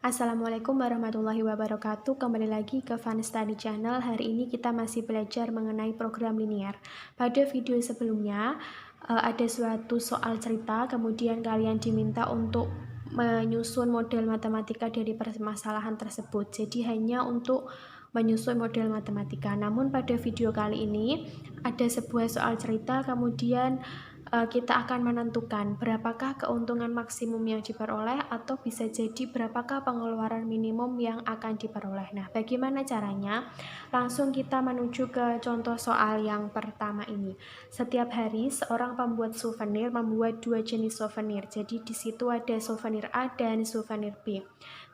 Assalamualaikum warahmatullahi wabarakatuh. Kembali lagi ke Fun Study Channel. Hari ini kita masih belajar mengenai program linear. Pada video sebelumnya ada suatu soal cerita, kemudian kalian diminta untuk menyusun model matematika dari permasalahan tersebut. Jadi hanya untuk menyusun model matematika. Namun pada video kali ini ada sebuah soal cerita, kemudian kita akan menentukan berapakah keuntungan maksimum yang diperoleh atau bisa jadi berapakah pengeluaran minimum yang akan diperoleh. Nah, bagaimana caranya? Langsung kita menuju ke contoh soal yang pertama ini. Setiap hari seorang pembuat souvenir membuat dua jenis souvenir. Jadi di situ ada souvenir A dan souvenir B.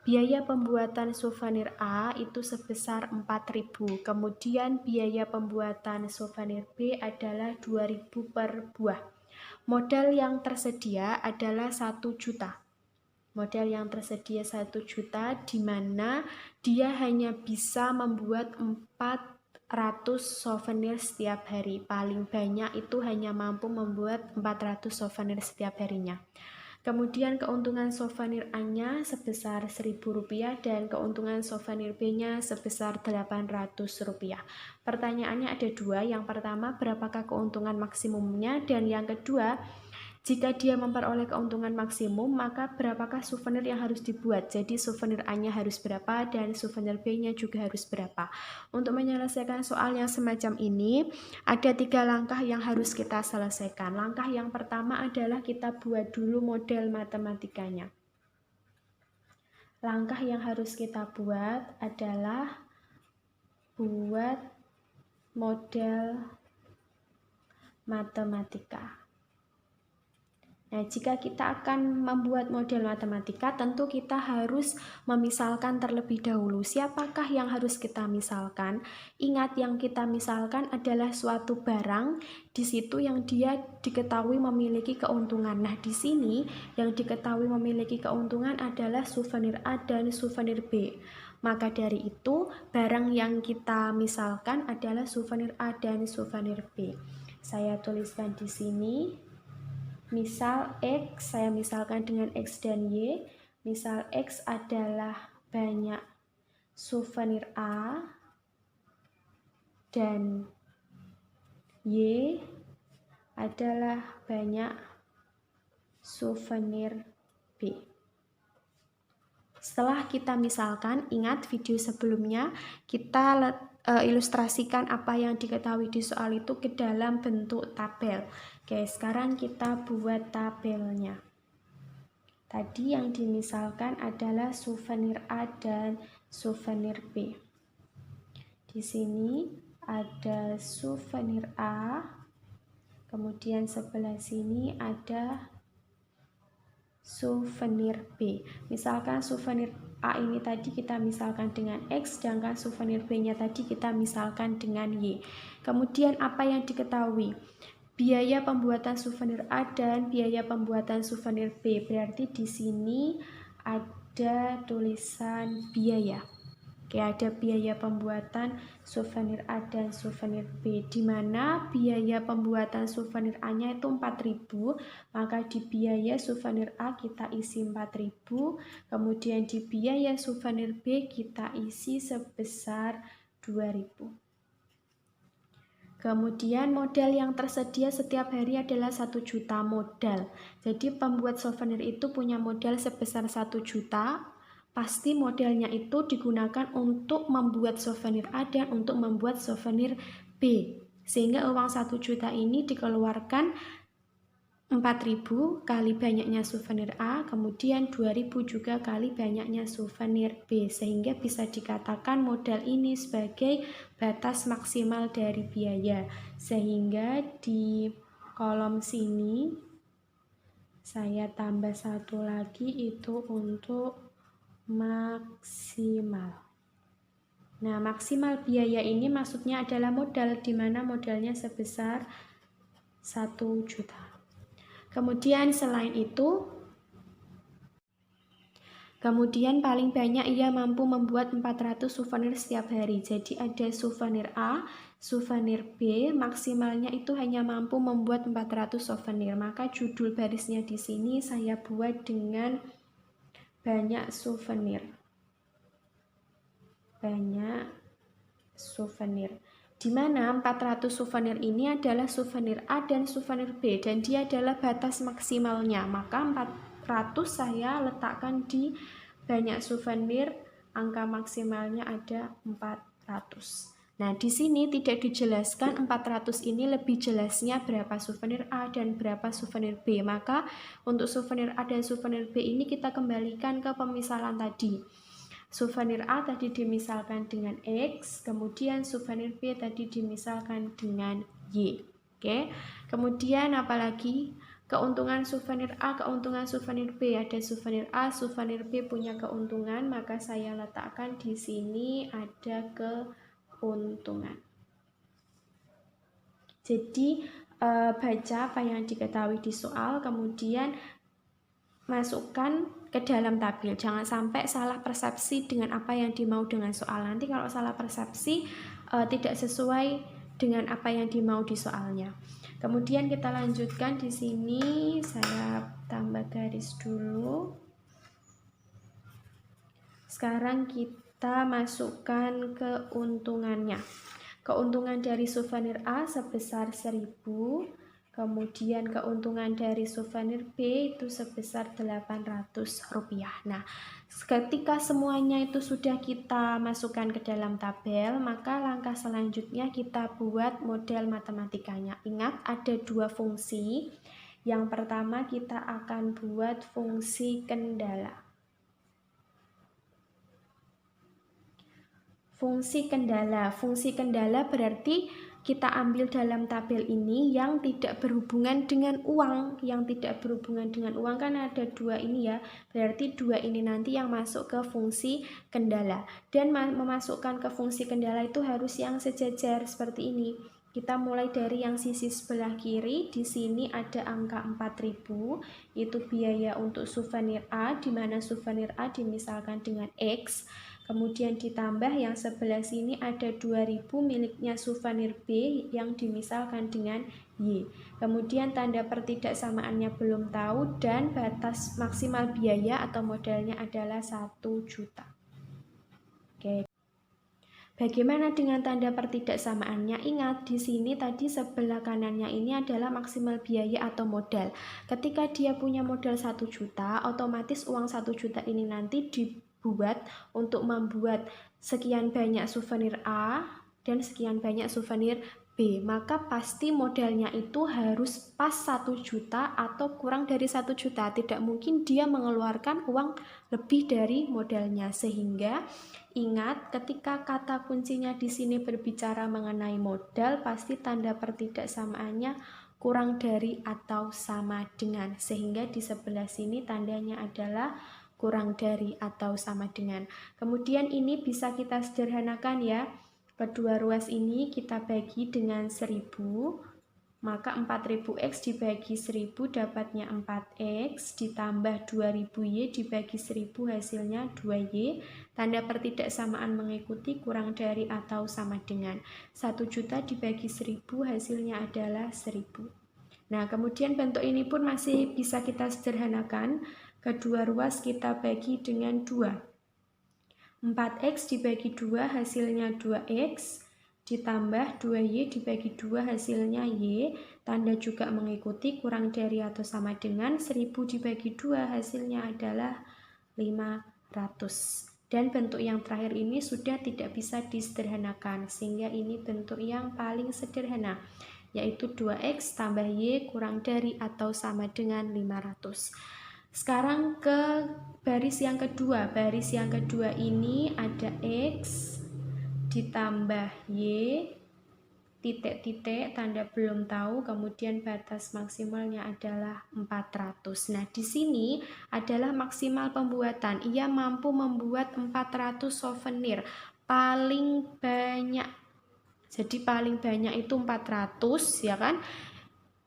Biaya pembuatan souvenir A itu sebesar 4.000. Kemudian biaya pembuatan souvenir B adalah 2.000 per buah. Modal yang tersedia adalah 1 juta. Modal yang tersedia 1 juta, di mana dia hanya bisa membuat 400 souvenir setiap hari. Paling banyak itu hanya mampu membuat 400 souvenir setiap harinya. Kemudian keuntungan souvenir A-nya sebesar Rp1.000 dan keuntungan souvenir B-nya sebesar Rp800. Pertanyaannya ada dua. Yang pertama, berapakah keuntungan maksimumnya? Dan yang kedua, jika dia memperoleh keuntungan maksimum, maka berapakah souvenir yang harus dibuat? Jadi souvenir A-nya harus berapa dan souvenir B-nya juga harus berapa. Untuk menyelesaikan soal yang semacam ini, ada 3 langkah yang harus kita selesaikan. Langkah yang pertama adalah kita buat dulu model matematikanya. Langkah yang harus kita buat adalah buat model matematika. Nah, jika kita akan membuat model matematika, tentu kita harus memisalkan terlebih dahulu. Siapakah yang harus kita misalkan? Ingat, yang kita misalkan adalah suatu barang, di situ yang dia diketahui memiliki keuntungan. Nah, di sini yang diketahui memiliki keuntungan adalah souvenir A dan souvenir B. Maka dari itu, barang yang kita misalkan adalah souvenir A dan souvenir B. Saya tuliskan di sini. Misal X, saya misalkan dengan X dan Y. Misal X adalah banyak souvenir A dan Y adalah banyak souvenir B. Setelah kita misalkan, ingat video sebelumnya kita ilustrasikan apa yang diketahui di soal itu ke dalam bentuk tabel. Oke, sekarang kita buat tabelnya. Tadi yang dimisalkan adalah souvenir A dan souvenir B. Di sini ada souvenir A, kemudian sebelah sini ada souvenir B. Misalkan souvenir A ini tadi kita misalkan dengan X, sedangkan souvenir B-nya tadi kita misalkan dengan Y. Kemudian apa yang diketahui? Biaya pembuatan souvenir A dan biaya pembuatan souvenir B. Berarti di sini ada tulisan biaya. Oke, ada biaya pembuatan souvenir A dan souvenir B, di mana biaya pembuatan souvenir A-nya itu 4.000, maka di biaya souvenir A kita isi 4.000, kemudian di biaya souvenir B kita isi sebesar 2.000. Kemudian modal yang tersedia setiap hari adalah 1 juta modal. Jadi pembuat souvenir itu punya modal sebesar 1 juta. Pasti modalnya itu digunakan untuk membuat souvenir A dan untuk membuat souvenir B. Sehingga uang 1 juta ini dikeluarkan 4.000 kali banyaknya souvenir A, kemudian 2.000 juga kali banyaknya souvenir B. Sehingga bisa dikatakan modal ini sebagai batas maksimal dari biaya. Sehingga di kolom sini saya tambah satu lagi itu untuk maksimal. Nah, maksimal biaya ini maksudnya adalah modal, di mana modalnya sebesar 1 juta. Kemudian selain itu, paling banyak ia mampu membuat 400 souvenir setiap hari. Jadi ada souvenir A, souvenir B, maksimalnya itu hanya mampu membuat 400 souvenir. Maka judul barisnya di sini saya buat dengan banyak souvenir. banyak souvenir. Di mana 400 souvenir ini adalah souvenir A dan souvenir B dan dia adalah batas maksimalnya. Maka 400 saya letakkan di banyak souvenir, angka maksimalnya ada 400. Nah, di sini tidak dijelaskan 400 ini lebih jelasnya berapa souvenir A dan berapa souvenir B. Maka untuk souvenir A dan souvenir B ini kita kembalikan ke pemisalan tadi. Souvenir A tadi dimisalkan dengan X, kemudian souvenir B tadi dimisalkan dengan Y. Oke. Kemudian apalagi? Keuntungan souvenir A, keuntungan souvenir B. Ada souvenir A, souvenir B punya keuntungan, maka saya letakkan di sini ada keuntungan. Jadi baca apa yang diketahui di soal, kemudian masukkan ke dalam tabel. Jangan sampai salah persepsi dengan apa yang dimau dengan soal. Nanti kalau salah persepsi tidak sesuai dengan apa yang dimau di soalnya. Kemudian kita lanjutkan di sini, saya tambah garis dulu. Sekarang kita masukkan keuntungannya. Keuntungan dari souvenir A sebesar 1000. Kemudian keuntungan dari souvenir B itu sebesar Rp800. Nah, ketika semuanya itu sudah kita masukkan ke dalam tabel, maka langkah selanjutnya kita buat model matematikanya. Ingat ada dua fungsi. Yang pertama kita akan buat fungsi kendala. Fungsi kendala berarti kita ambil dalam tabel ini yang tidak berhubungan dengan uang. Yang tidak berhubungan dengan uang kan ada dua ini ya. Berarti dua ini nanti yang masuk ke fungsi kendala. Dan memasukkan ke fungsi kendala itu harus yang sejajar seperti ini. Kita mulai dari yang sisi sebelah kiri. Di sini ada angka 4000. Itu biaya untuk souvenir A, di mana souvenir A dimisalkan dengan X. Kemudian ditambah yang sebelah sini ada 2000 miliknya souvenir B yang dimisalkan dengan Y. Kemudian tanda pertidaksamaannya belum tahu dan batas maksimal biaya atau modalnya adalah 1 juta. Oke. Bagaimana dengan tanda pertidaksamaannya? Ingat di sini tadi sebelah kanannya ini adalah maksimal biaya atau modal. Ketika dia punya modal 1 juta, otomatis uang 1 juta ini nanti dibuat untuk membuat sekian banyak souvenir A dan sekian banyak souvenir B. Maka pasti modalnya itu harus pas 1 juta atau kurang dari 1 juta. Tidak mungkin dia mengeluarkan uang lebih dari modalnya. Sehingga ingat, ketika kata kuncinya di sini berbicara mengenai modal, pasti tanda pertidaksamaannya kurang dari atau sama dengan. Sehingga di sebelah sini tandanya adalah kurang dari atau sama dengan. Kemudian ini bisa kita sederhanakan ya. Kedua ruas ini kita bagi dengan 1000. Maka 4000X dibagi 1000 dapatnya 4X, ditambah 2000Y dibagi 1000 hasilnya 2Y. Tanda pertidaksamaan mengikuti kurang dari atau sama dengan. 1 juta dibagi 1000 hasilnya adalah 1000. Nah, kemudian bentuk ini pun masih bisa kita sederhanakan. Kedua ruas kita bagi dengan 2. 4X dibagi 2 hasilnya 2X. Ditambah 2Y dibagi 2 hasilnya Y. Tanda juga mengikuti kurang dari atau sama dengan. 1000 dibagi 2 hasilnya adalah 500. Dan bentuk yang terakhir ini sudah tidak bisa disederhanakan, sehingga ini bentuk yang paling sederhana, yaitu 2X tambah Y kurang dari atau sama dengan 500. Sekarang ke baris yang kedua. Baris yang kedua ini ada X ditambah Y, titik-titik, tanda belum tahu, kemudian batas maksimalnya adalah 400. Nah, di sini adalah maksimal pembuatan. Ia mampu membuat 400 souvenir, paling banyak. Jadi paling banyak itu 400, ya kan?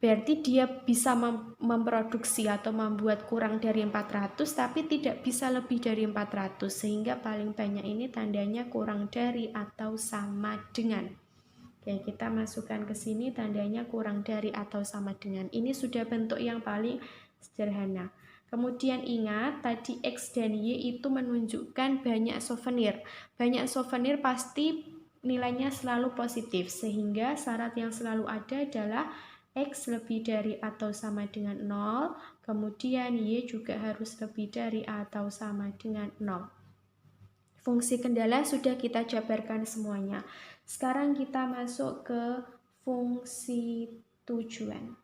Berarti dia bisa memproduksi atau membuat kurang dari 400, tapi tidak bisa lebih dari 400, sehingga paling banyak ini tandanya kurang dari atau sama dengan. Oke, kita masukkan ke sini tandanya kurang dari atau sama dengan. Ini sudah bentuk yang paling sederhana. Kemudian ingat tadi X dan Y itu menunjukkan banyak souvenir. Banyak souvenir pasti nilainya selalu positif, sehingga syarat yang selalu ada adalah X lebih dari atau sama dengan 0, kemudian Y juga harus lebih dari atau sama dengan 0. Fungsi kendala sudah kita jabarkan semuanya. Sekarang kita masuk ke fungsi tujuan.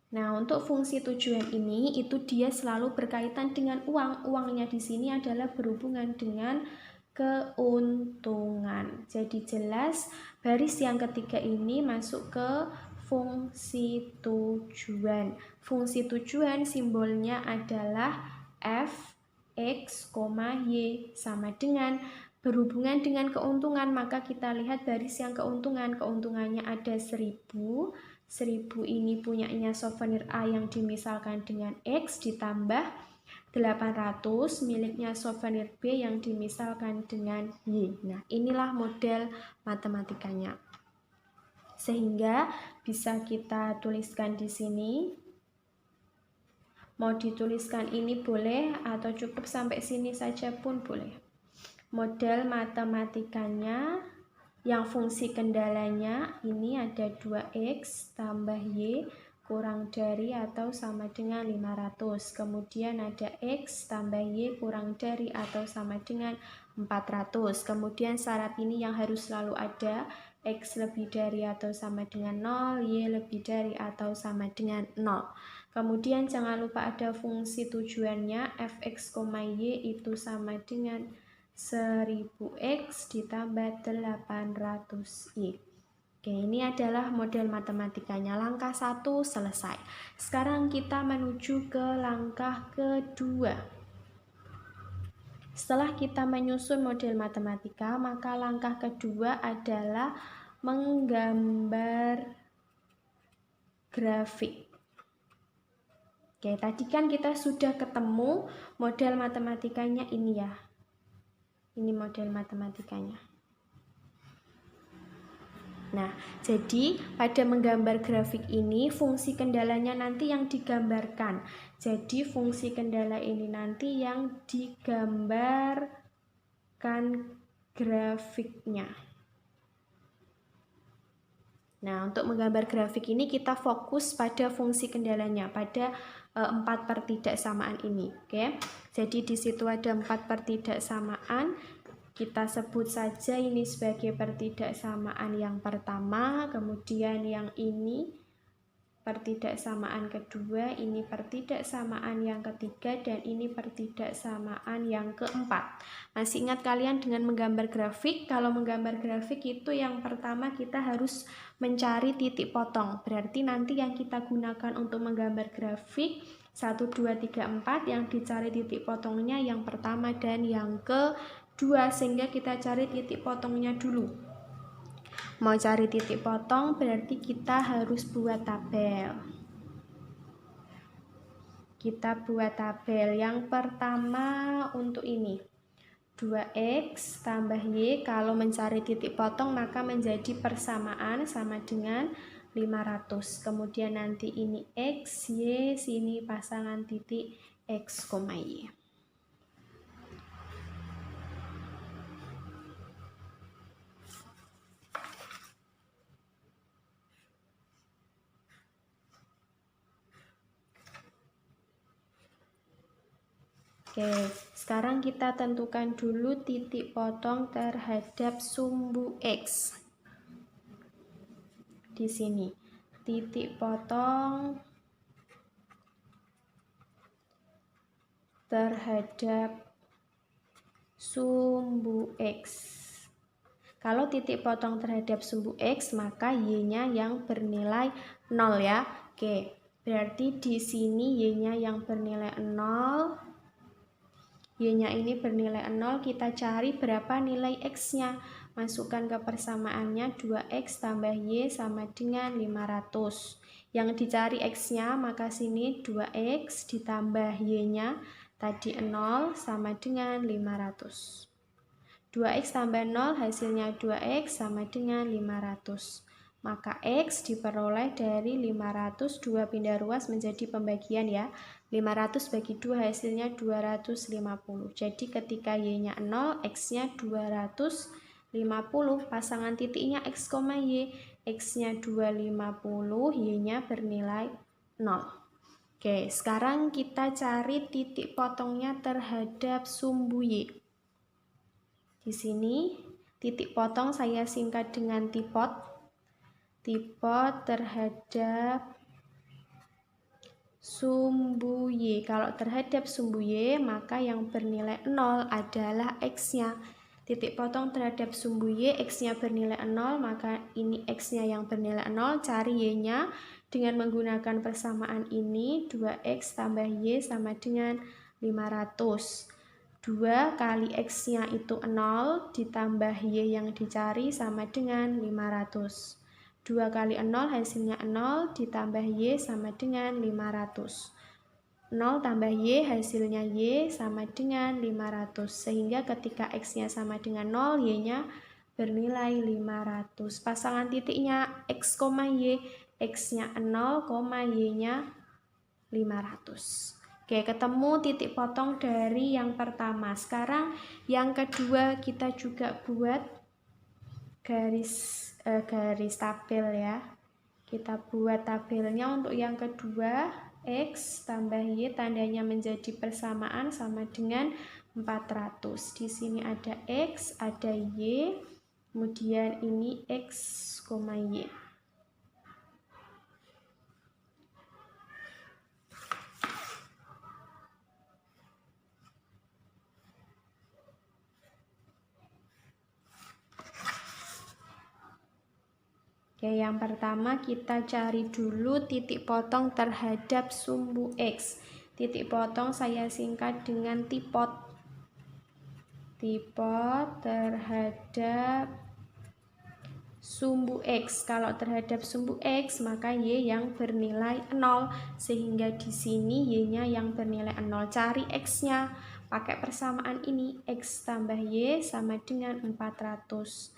Nah, untuk fungsi tujuan ini itu dia selalu berkaitan dengan uang. Uangnya di sini adalah berhubungan dengan keuntungan. Jadi jelas baris yang ketiga ini masuk ke fungsi tujuan. Fungsi tujuan simbolnya adalah F, X, Y sama dengan berhubungan dengan keuntungan. Maka kita lihat baris yang keuntungan. Keuntungannya ada 1000. 1000 ini punyanya souvenir A yang dimisalkan dengan X ditambah 800 miliknya souvenir B yang dimisalkan dengan Y. Nah, inilah model matematikanya. Sehingga bisa kita tuliskan di sini. Mau dituliskan ini boleh atau cukup sampai sini saja pun boleh. Model matematikanya yang fungsi kendalanya ini ada 2X tambah Y kurang dari atau sama dengan 500. Kemudian ada X tambah Y kurang dari atau sama dengan 400. Kemudian syarat ini yang harus selalu ada, X lebih dari atau sama dengan 0, Y lebih dari atau sama dengan 0. Kemudian jangan lupa ada fungsi tujuannya, Fx, Y itu sama dengan 1000X ditambah 800Y. Oke, ini adalah model matematikanya. Langkah 1 selesai. Sekarang kita menuju ke langkah kedua. Setelah kita menyusun model matematika, maka langkah kedua adalah menggambar grafik. Oke, tadi kan kita sudah ketemu model matematikanya ini ya. Ini model matematikanya. Nah, jadi pada menggambar grafik ini fungsi kendalanya nanti yang digambarkan. Jadi fungsi kendala ini nanti yang digambarkan grafiknya. Nah, untuk menggambar grafik ini kita fokus pada fungsi kendalanya, pada 4 pertidaksamaan ini. Oke. Jadi di situ ada 4 pertidaksamaan. Kita sebut saja ini sebagai pertidaksamaan yang pertama, kemudian yang ini pertidaksamaan kedua, ini pertidaksamaan yang ketiga, dan ini pertidaksamaan yang keempat. Masih ingat kalian dengan menggambar grafik? Kalau menggambar grafik itu yang pertama kita harus mencari titik potong. Berarti nanti yang kita gunakan untuk menggambar grafik 1, 2, 3, 4 yang dicari titik potongnya yang pertama dan yang kedua, sehingga kita cari titik potongnya dulu. Mau cari titik potong berarti kita harus buat tabel. Kita buat tabel. Yang pertama untuk ini 2X tambah Y, kalau mencari titik potong maka menjadi persamaan sama dengan 500. Kemudian nanti ini X, Y, sini pasangan titik X, Y. Oke, sekarang kita tentukan dulu titik potong terhadap sumbu X. Di sini, titik potong terhadap sumbu X. Kalau titik potong terhadap sumbu X, maka Y-nya yang bernilai 0 ya. Oke, berarti di sini Y-nya yang bernilai 0. Y-nya ini bernilai 0, kita cari berapa nilai X-nya. Masukkan ke persamaannya 2X tambah Y sama dengan 500. Yang dicari X-nya, maka sini 2X ditambah Y-nya, tadi 0 sama dengan 500. 2X tambah 0 hasilnya 2X sama dengan 500. Maka X diperoleh dari 500, 2 pindah ruas menjadi pembagian ya. 500 bagi 2 hasilnya 250. Jadi ketika Y-nya 0, X-nya 250. Pasangan titiknya X, Y. X-nya 250, Y-nya bernilai 0. Oke, sekarang kita cari titik potongnya terhadap sumbu Y. Di sini titik potong saya singkat dengan tipot. Tipot terhadap sumbu Y. Kalau terhadap sumbu Y, maka yang bernilai 0 adalah X-nya. Titik potong terhadap sumbu Y, X-nya bernilai 0, maka ini X-nya yang bernilai 0, cari Y-nya dengan menggunakan persamaan ini, 2X tambah Y sama dengan 500. 2 kali X-nya itu 0, ditambah Y yang dicari sama dengan 500. 2 kali 0 hasilnya 0, ditambah Y sama dengan 500. 0 tambah Y hasilnya Y sama dengan 500. Sehingga ketika X-nya sama dengan 0, Y-nya bernilai 500. Pasangan titiknya X, Y. X-nya 0, Y-nya 500. Oke, ketemu titik potong dari yang pertama. Sekarang yang kedua kita juga buat garis tabel ya. Kita buat tabelnya untuk yang kedua, X tambah Y tandanya menjadi persamaan sama dengan 400. Di sini ada X, ada Y, kemudian ini X, Y. Oke, yang pertama kita cari dulu titik potong terhadap sumbu X. Titik potong saya singkat dengan tipot. Tipot terhadap sumbu X. Kalau terhadap sumbu X, maka Y yang bernilai 0. Sehingga di sini Y-nya yang bernilai 0. Cari X-nya. Pakai persamaan ini, X tambah Y sama dengan 400.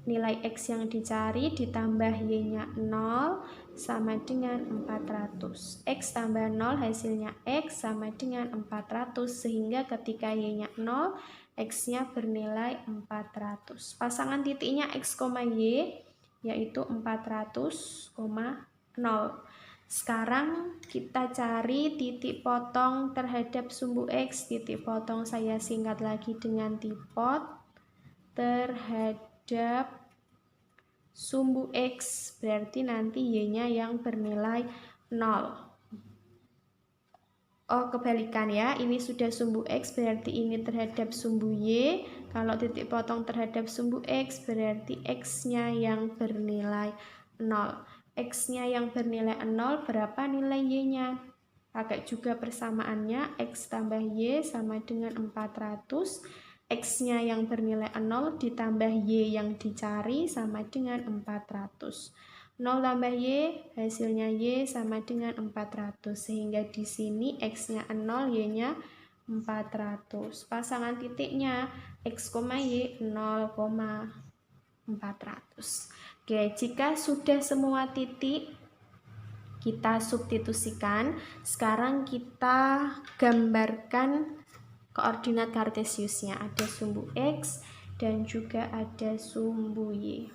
Nilai X yang dicari ditambah Y-nya 0 sama dengan 400. X tambah 0 hasilnya X sama dengan 400. Sehingga ketika Y-nya 0, X-nya bernilai 400. Pasangan titiknya X, Y yaitu 400, 0. Sekarang kita cari titik potong terhadap sumbu X. Titik potong saya singkat lagi dengan tipot terhadap sumbu X, berarti nanti Y-nya yang bernilai 0. Oh, kebalikan ya, ini sudah sumbu X, berarti ini terhadap sumbu Y. Kalau titik potong terhadap sumbu X, berarti X-nya yang bernilai 0. X-nya yang bernilai 0, berapa nilai Y-nya? Pakai juga persamaannya, X tambah Y sama dengan 400. X-nya yang bernilai 0 ditambah Y yang dicari sama dengan 400. 0 tambah Y, hasilnya Y sama dengan 400. Sehingga di sini X-nya 0, Y-nya 400. Pasangan titiknya X, Y 0,400. Oke, jika sudah semua titik kita substitusikan, sekarang kita gambarkan koordinat kartesiusnya. Ada sumbu X dan juga ada sumbu Y.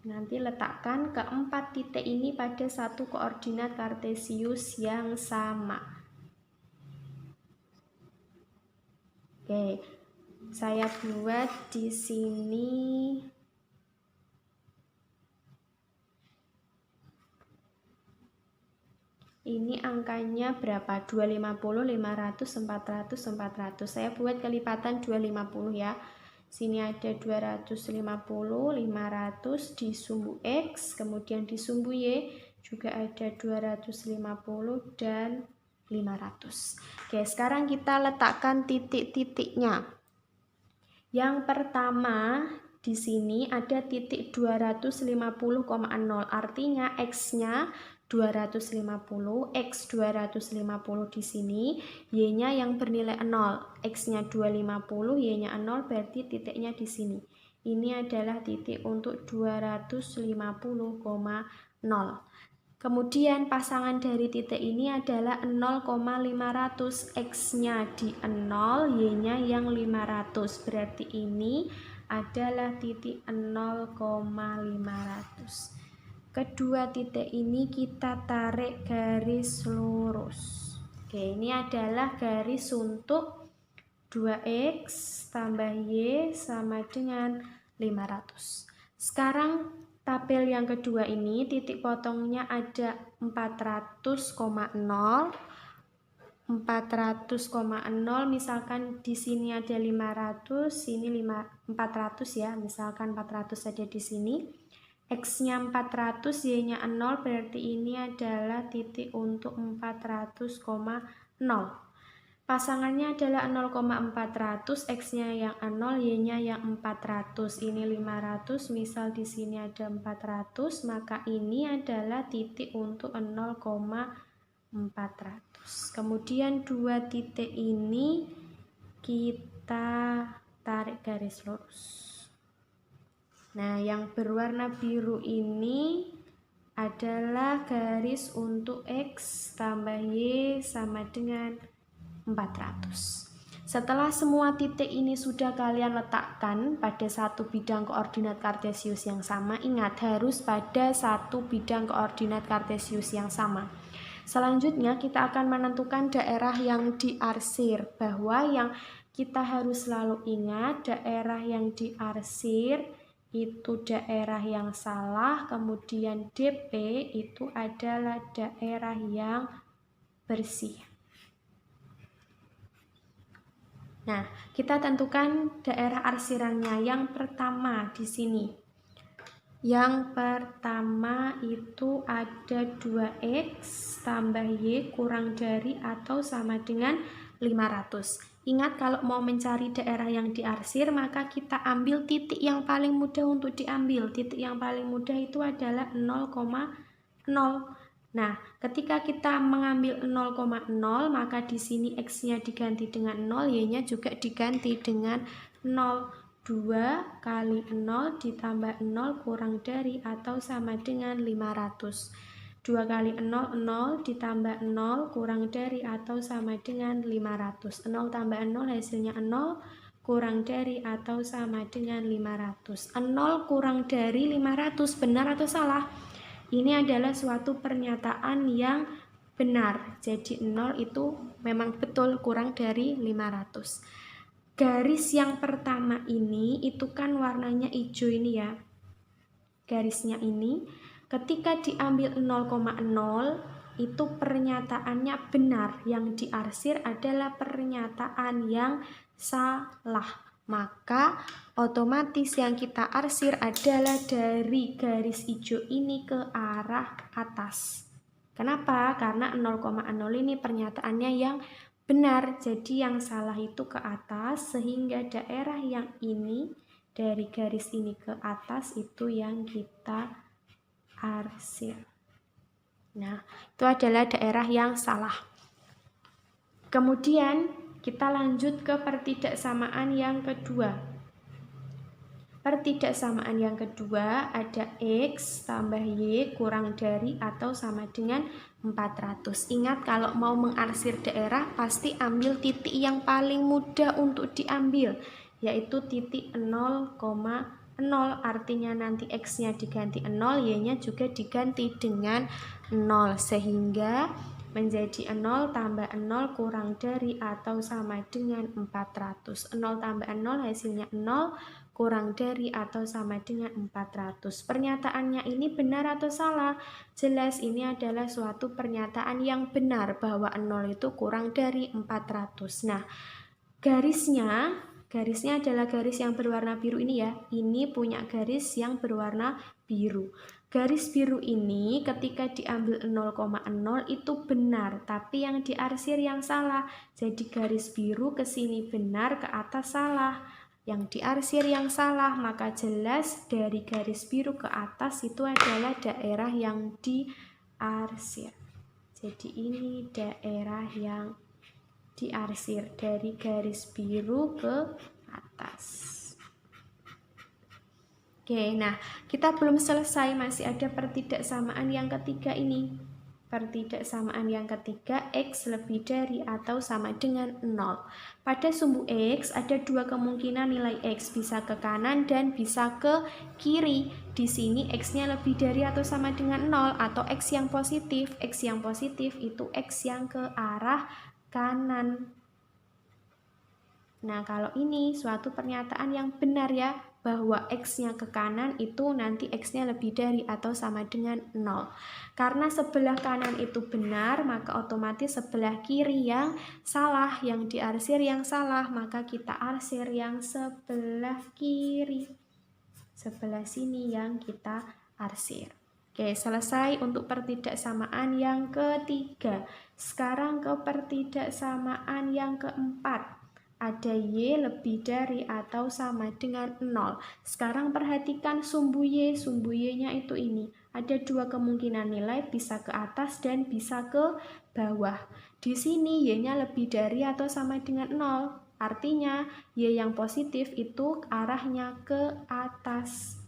Nanti letakkan keempat titik ini pada satu koordinat kartesius yang sama. Oke, saya buat di sini ini angkanya berapa? 250, 500, 400, 400. Saya buat kelipatan 250 ya. Sini ada 250, 500 di sumbu X, kemudian di sumbu Y juga ada 250 dan 500. Oke, sekarang kita letakkan titik-titiknya. Yang pertama di sini ada titik 250,0, artinya X-nya 250, X 250 di sini, Y-nya yang bernilai 0, X-nya 250, Y-nya 0, berarti titiknya di sini. Ini adalah titik untuk 250,0. Kemudian pasangan dari titik ini adalah 0,500, X-nya di 0, Y-nya yang 500. Berarti ini adalah titik 0,500. Kedua titik ini kita tarik garis lurus. Oke, ini adalah garis untuk 2X tambah Y sama dengan 500. Sekarang tabel yang kedua ini titik potongnya ada 400,0. 400,0 misalkan di sini ada 500, sini 400 ya. Misalkan 400 ada di sini. X-nya 400, Y-nya 0, berarti ini adalah titik untuk 400,0. Pasangannya adalah 0,400, X-nya yang 0, Y-nya yang 400. Ini 500, misal di sini ada 400, maka ini adalah titik untuk 0,400. Kemudian dua titik ini kita tarik garis lurus. Nah, yang berwarna biru ini adalah garis untuk X tambah Y sama dengan 400. Setelah semua titik ini sudah kalian letakkan pada satu bidang koordinat kartesius yang sama, ingat harus pada satu bidang koordinat kartesius yang sama. Selanjutnya kita akan menentukan daerah yang diarsir, bahwa yang kita harus selalu ingat daerah yang diarsir itu daerah yang salah, kemudian DP itu adalah daerah yang bersih. Nah, kita tentukan daerah arsirannya. Yang pertama di sini. Yang pertama itu ada 2X tambah Y kurang dari atau sama dengan 500. Ingat, kalau mau mencari daerah yang diarsir, maka kita ambil titik yang paling mudah untuk diambil. Titik yang paling mudah itu adalah 0,0. Nah, ketika kita mengambil 0,0, maka di sini X-nya diganti dengan 0, Y-nya juga diganti dengan 0. 2 kali 0 ditambah 0 kurang dari atau sama dengan 500. 2 kali 0, 0 ditambah 0 kurang dari atau sama dengan 500. 0 tambah 0 hasilnya 0 kurang dari atau sama dengan 500. 0 kurang dari 500 benar atau salah? Ini adalah suatu pernyataan yang benar. Jadi 0 itu memang betul kurang dari 500. Garis yang pertama ini itu kan warnanya hijau ini ya. Garisnya ini ketika diambil 0,0 itu pernyataannya benar. Yang diarsir adalah pernyataan yang salah. Maka otomatis yang kita arsir adalah dari garis hijau ini ke arah atas. Kenapa? Karena 0,0 ini pernyataannya yang benar. Jadi yang salah itu ke atas, sehingga daerah yang ini dari garis ini ke atas itu yang kita arsir. Nah, itu adalah daerah yang salah. Kemudian kita lanjut ke pertidaksamaan yang kedua. Pertidaksamaan yang kedua ada X tambah Y kurang dari atau sama dengan 400. Ingat, kalau mau mengarsir daerah pasti ambil titik yang paling mudah untuk diambil, yaitu titik 0,0. Artinya nanti X-nya diganti 0, Y-nya juga diganti dengan 0, sehingga menjadi 0 tambah 0 kurang dari atau sama dengan 400. 0 tambah 0 hasilnya 0 kurang dari atau sama dengan 400. Pernyataannya ini benar atau salah? Jelas ini adalah suatu pernyataan yang benar bahwa 0 itu kurang dari 400. Nah, garisnya adalah garis yang berwarna biru ini ya. Ini punya garis yang berwarna biru. Garis biru ini ketika diambil 0,0 itu benar, tapi yang diarsir yang salah. Jadi garis biru ke sini benar, ke atas salah. Yang diarsir yang salah, maka jelas dari garis biru ke atas itu adalah daerah yang diarsir. Jadi ini daerah yang diarsir dari garis biru ke atas. Oke, nah kita belum selesai, masih ada pertidaksamaan yang ketiga ini. Pertidaksamaan yang ketiga, X lebih dari atau sama dengan 0. Pada sumbu X ada dua kemungkinan nilai X, bisa ke kanan dan bisa ke kiri. Di sini X-nya lebih dari atau sama dengan 0 atau X yang positif. X yang positif itu X yang ke arah kanan. Nah, kalau ini suatu pernyataan yang benar ya, bahwa X-nya ke kanan itu nanti X-nya lebih dari atau sama dengan 0. Karena sebelah kanan itu benar, maka otomatis sebelah kiri yang salah, yang diarsir yang salah, maka kita arsir yang sebelah kiri. Sebelah sini yang kita arsir. Oke, selesai untuk pertidaksamaan yang ketiga. Sekarang ke pertidaksamaan yang keempat. Ada Y lebih dari atau sama dengan 0. Sekarang perhatikan sumbu Y. Sumbu Y-nya itu ini. Ada dua kemungkinan nilai, bisa ke atas dan bisa ke bawah. Di sini Y-nya lebih dari atau sama dengan 0. Artinya Y yang positif itu arahnya ke atas.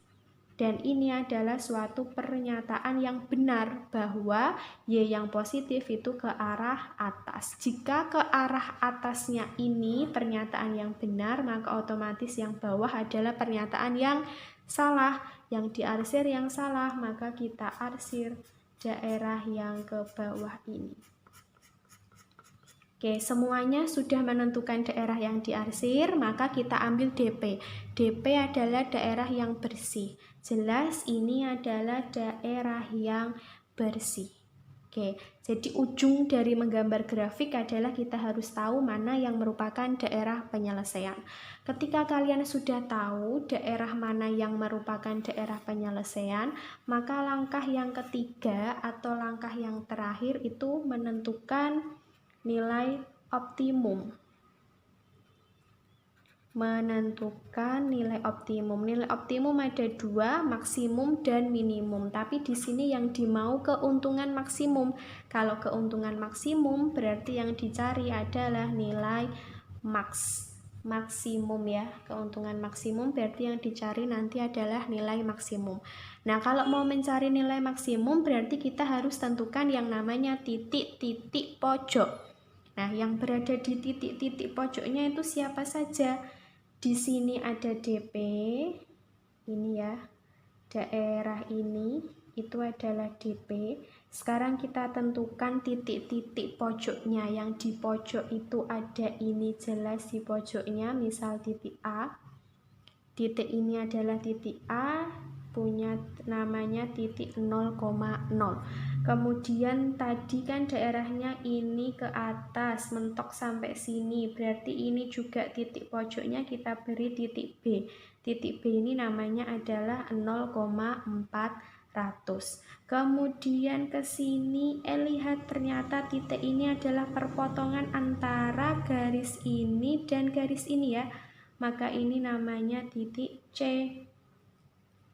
Dan ini adalah suatu pernyataan yang benar bahwa Y yang positif itu ke arah atas. Jika ke arah atasnya ini pernyataan yang benar, maka otomatis yang bawah adalah pernyataan yang salah. Yang diarsir yang salah, maka kita arsir daerah yang ke bawah ini. Oke, semuanya sudah menentukan daerah yang diarsir, maka kita ambil DP. DP adalah daerah yang bersih. Jelas ini adalah daerah yang bersih. Oke, jadi ujung dari menggambar grafik adalah kita harus tahu mana yang merupakan daerah penyelesaian. Ketika kalian sudah tahu daerah mana yang merupakan daerah penyelesaian, maka langkah yang ketiga atau langkah yang terakhir itu menentukan nilai optimum. Menentukan nilai optimum. Nilai optimum ada dua, maksimum dan minimum. Tapi di sini yang dimau keuntungan maksimum. Kalau keuntungan maksimum berarti yang dicari adalah nilai maksimum ya. Keuntungan maksimum berarti yang dicari nanti adalah nilai maksimum. Nah, kalau mau mencari nilai maksimum berarti kita harus tentukan yang namanya titik-titik pojok. Nah, yang berada di titik-titik pojoknya itu siapa saja? Di sini ada DP, ini ya, daerah ini, itu adalah DP. Sekarang kita tentukan titik-titik pojoknya. Yang di pojok itu ada ini jelas di pojoknya, misal titik A. Titik ini adalah titik A, punya namanya titik 0,0. Kemudian tadi kan daerahnya ini ke atas, mentok sampai sini, berarti ini juga titik pojoknya kita beri titik B. Titik B ini namanya adalah 0,400. Kemudian ke sini, lihat ternyata titik ini adalah perpotongan antara garis ini dan garis ini ya. Maka ini namanya titik C.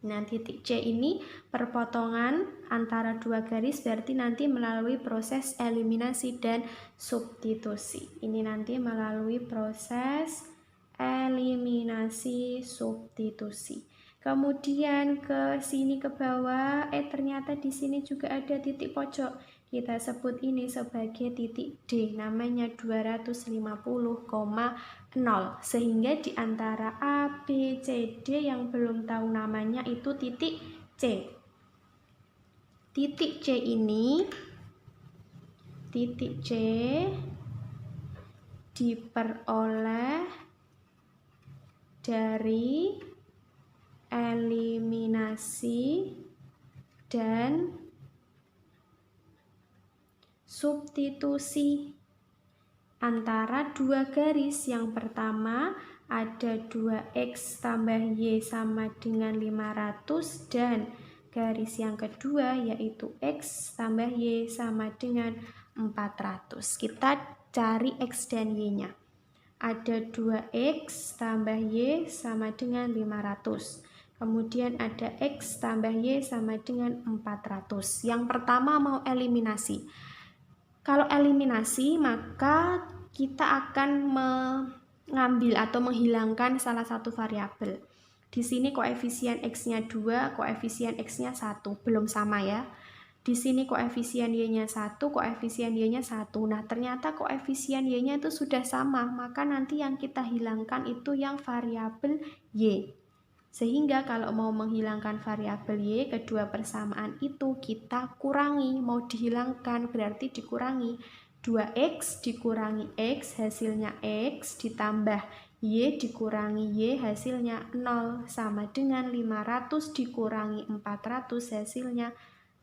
Nah, titik C ini perpotongan antara dua garis, berarti nanti melalui proses eliminasi dan substitusi. Ini nanti melalui proses eliminasi substitusi. Kemudian ke sini ke bawah, ternyata di sini juga ada titik pojok. Kita sebut ini sebagai titik D, namanya 250,0. Sehingga di antara A, B, C, D yang belum tahu namanya itu titik C. Titik C ini, titik C diperoleh dari eliminasi dan substitusi antara dua garis. Yang pertama ada 2X tambah Y sama dengan 500 dan garis yang kedua yaitu X tambah Y sama dengan 400. Kita cari X dan Y-nya. Ada 2X tambah Y sama dengan 500. Kemudian ada X tambah Y sama dengan 400. Yang pertama mau eliminasi. Kalau eliminasi maka kita akan mengambil atau menghilangkan salah satu variabel. Di sini koefisien X-nya 2, koefisien X-nya 1, belum sama ya. Di sini koefisien Y-nya 1, koefisien Y-nya 1. Nah, ternyata koefisien Y-nya itu sudah sama, maka nanti yang kita hilangkan itu yang variabel Y. Sehingga kalau mau menghilangkan variabel Y, kedua persamaan itu kita kurangi. Mau dihilangkan berarti dikurangi. 2X dikurangi X hasilnya X ditambah Y dikurangi Y hasilnya 0 sama dengan 500 dikurangi 400 hasilnya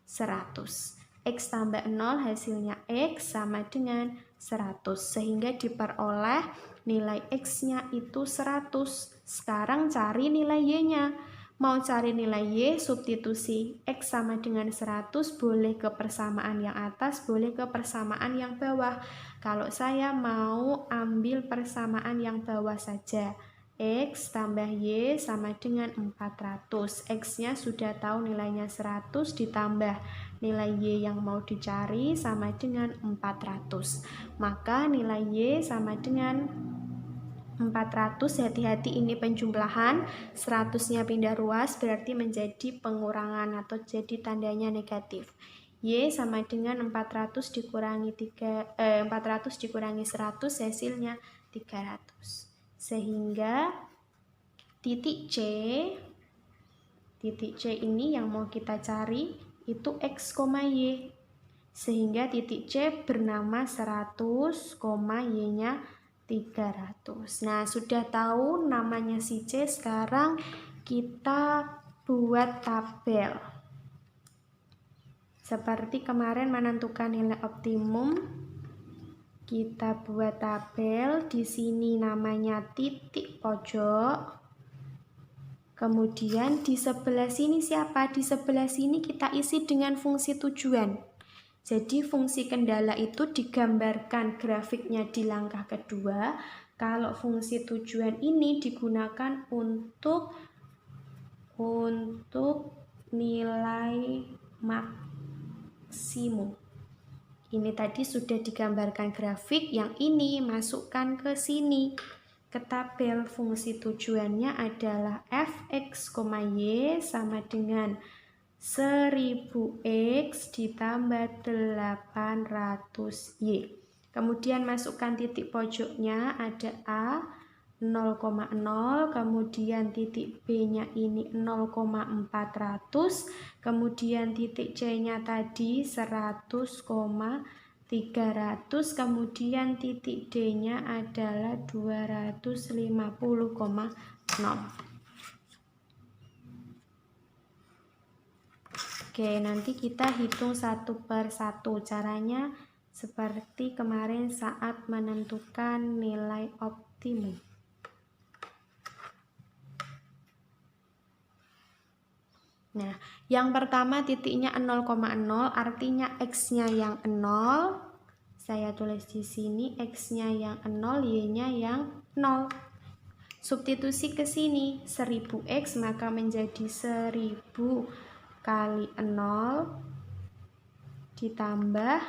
100. X tambah 0 hasilnya X sama dengan 100. Sehingga diperoleh nilai X-nya itu 100. Sekarang cari nilai Y-nya. Mau cari nilai Y, substitusi X sama dengan 100, boleh ke persamaan yang atas, boleh ke persamaan yang bawah. Kalau saya mau ambil persamaan yang bawah saja, X tambah Y sama dengan 400. X-nya sudah tahu nilainya 100 ditambah nilai Y yang mau dicari sama dengan 400. Maka nilai Y sama dengan 400, hati-hati ini penjumlahan, 100-nya pindah ruas berarti menjadi pengurangan atau jadi tandanya negatif. Y sama dengan 400 dikurangi 100 hasilnya 300. Sehingga titik C ini yang mau kita cari itu X, Y. Sehingga titik C bernama 100, Y-nya 300. Nah, sudah tahu namanya si C, sekarang kita buat tabel. Seperti kemarin menentukan nilai optimum, kita buat tabel. Di sini namanya titik pojok. Kemudian di sebelah sini siapa? Di sebelah sini kita isi dengan fungsi tujuan. Jadi fungsi kendala itu digambarkan grafiknya di langkah kedua. Kalau fungsi tujuan ini digunakan untuk nilai maksimum. Ini tadi sudah digambarkan grafik, yang ini masukkan ke sini. Ke tabel fungsi tujuannya adalah fx, y sama dengan 1000x ditambah 800y. Kemudian masukkan titik pojoknya, ada A 0,0, kemudian titik B-nya ini 0,400, kemudian titik C-nya tadi 100,300, kemudian titik D-nya adalah 250,0. Oke, nanti kita hitung satu per satu. Caranya seperti kemarin saat menentukan nilai optimum. Nah, yang pertama titiknya 0,0, artinya X-nya yang 0. Saya tulis di sini X-nya yang 0, Y-nya yang 0. Substitusi ke sini, 1000X maka menjadi 1000 kali 0 ditambah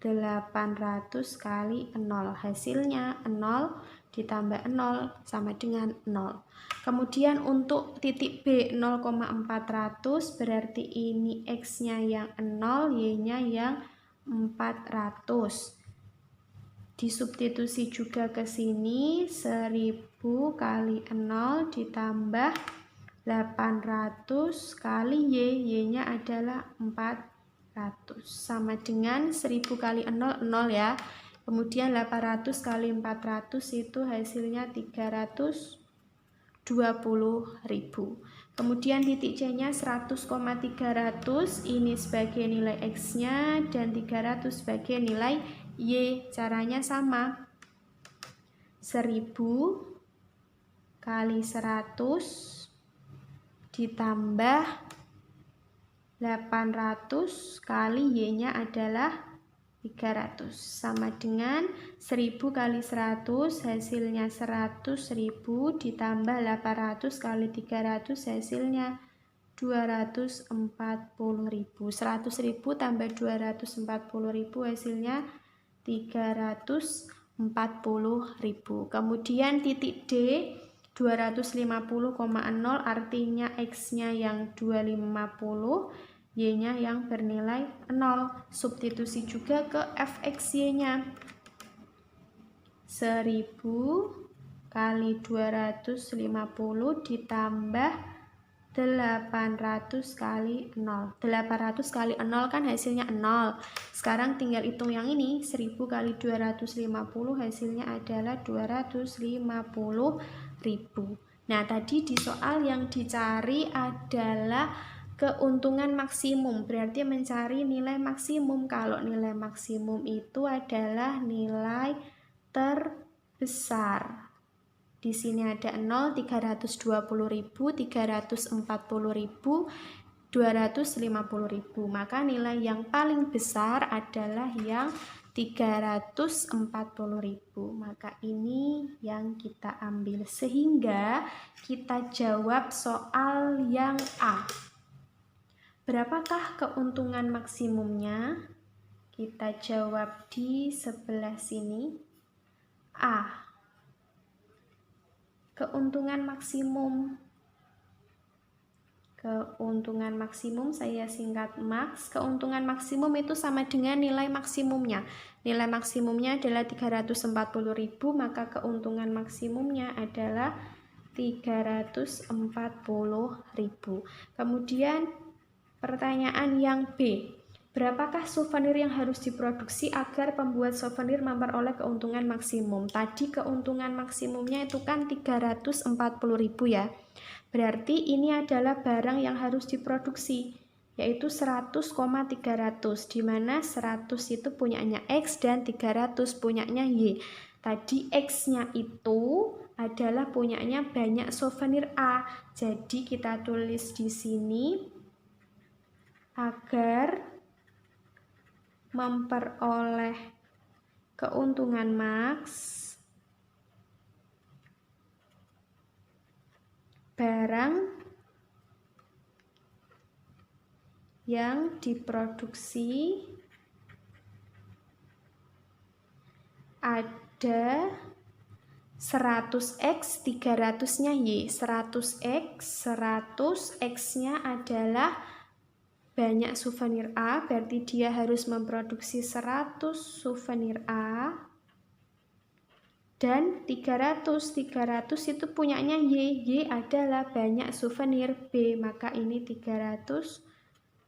800 kali 0. Hasilnya 0 ditambah 0 sama dengan 0. Kemudian untuk titik B 0,400 berarti ini X-nya yang 0, Y-nya yang 400. Disubstitusi juga ke sini, 1000 kali 0 ditambah 800 kali Y-nya adalah 400 sama dengan 1000 kali 0, 0 ya. Kemudian 800 kali 400 itu hasilnya 320.000. Kemudian titik C-nya 100,300, ini sebagai nilai X-nya dan 300 sebagai nilai Y. Caranya sama, 1000 kali 100 ditambah 800 kali Y-nya adalah 300 sama dengan 1000 kali 100 hasilnya 100.000 ditambah 800 kali 300 hasilnya 240.000. 100.000 tambah 240.000 hasilnya 340.000. Kemudian titik D 250,0 artinya X-nya yang 250, Y-nya yang bernilai 0. Substitusi juga ke fxy-nya. 1000 kali 250 ditambah 800 kali 0. 800 kali 0 kan hasilnya 0. Sekarang tinggal hitung yang ini. 1000 kali 250 hasilnya adalah 250.000. Nah, tadi di soal yang dicari adalah keuntungan maksimum. Berarti mencari nilai maksimum. Kalau nilai maksimum itu adalah nilai terbesar. Di sini ada 0, 320.000, 340.000, 250.000. Maka nilai yang paling besar adalah yang 340.000. Maka ini yang kita ambil. Sehingga kita jawab soal yang A. Berapakah keuntungan maksimumnya? Kita jawab di sebelah sini. A. Keuntungan maksimum. Keuntungan maksimum saya singkat max. Keuntungan maksimum itu sama dengan nilai maksimumnya. Nilai maksimumnya adalah 340.000, maka keuntungan maksimumnya adalah 340.000. Kemudian pertanyaan yang B. Berapakah souvenir yang harus diproduksi agar pembuat souvenir memperoleh keuntungan maksimum? Tadi keuntungan maksimumnya itu kan 340.000 ya. Berarti ini adalah barang yang harus diproduksi, yaitu 100,300, di mana 100 itu punyanya X dan 300 punyanya Y. Tadi X-nya itu adalah punyanya banyak souvenir A. Jadi kita tulis di sini agar memperoleh keuntungan max, barang yang diproduksi ada 100X, 300-nya Y. 100X, 100 X-nya adalah banyak souvenir A, berarti dia harus memproduksi 100 souvenir A. Dan 300 itu punyanya Y. Y adalah banyak souvenir B, maka ini 300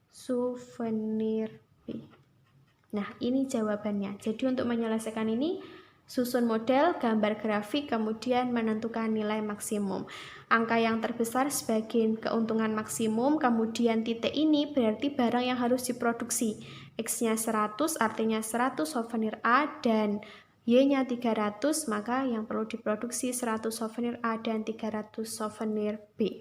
souvenir B. Nah, ini jawabannya. Jadi untuk menyelesaikan ini, susun model, gambar grafik, kemudian menentukan nilai maksimum. Angka yang terbesar sebagai keuntungan maksimum, kemudian titik ini berarti barang yang harus diproduksi. X-nya 100 artinya 100 souvenir A dan Y-nya 300, maka yang perlu diproduksi 100 souvenir A dan 300 souvenir B.